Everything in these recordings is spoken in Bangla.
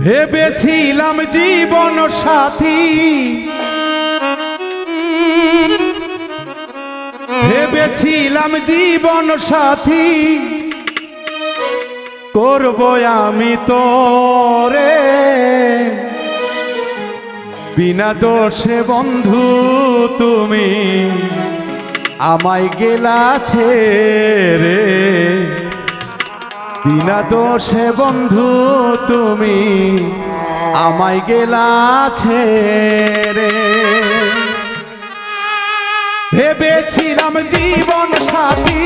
ভেবেছিলাম জীবন সাথী, ভেবেছিলাম জীবন সাথী করব আমি তোরে, বিনা দোষে বন্ধু তুমি আমায় গেলা ছেড়ে, বিনা দোষে বন্ধু তুমি আমায় গেলা ছেড়ে। ভেবেছিলাম জীবন সাথী,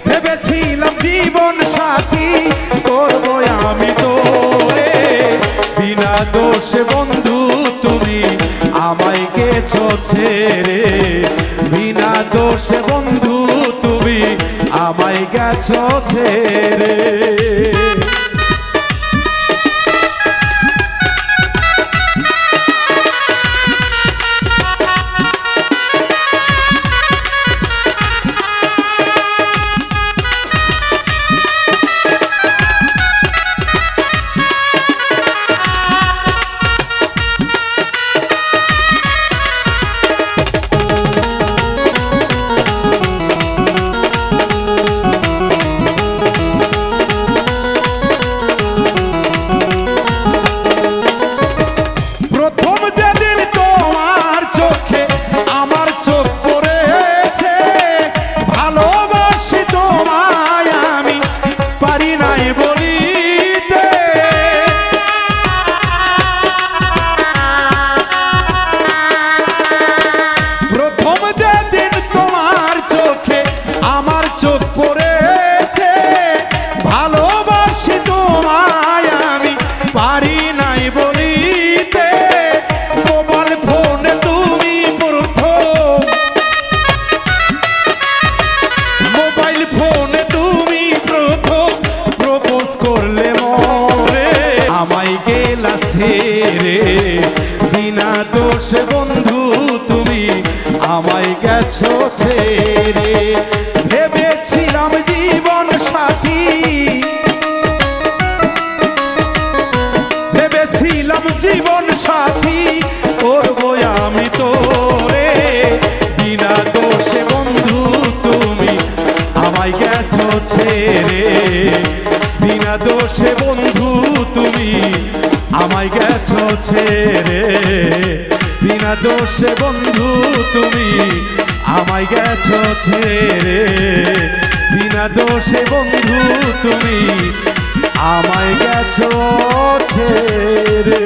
ভেবেছিলাম জীবন সাথী করবো আমি তোরে, বিনা দোষে বন্ধু তুমি আমায় গেছো ছেড়ে, বিনা দোষে বন্ধু তুমি আমায় গেছো ছেড়ে। বিনা দোষে বন্ধু তুমি আমায় গেছো ছেড়ে। ভেবেছিলাম জীবন সাথী, ভেবেছিলাম জীবন সাথী করবো আমি তোরে, বিনা দোষে বন্ধু তুমি আমায় গেছো ছেড়ে, বিনা দোষে বন্ধু তুমি আমায় গেছো ছেড়ে, বিনা দোষে বন্ধু তুমি আমায় গেছো ছেড়ে, বিনা দোষে বন্ধু তুমি আমায় গেছো ছেড়ে।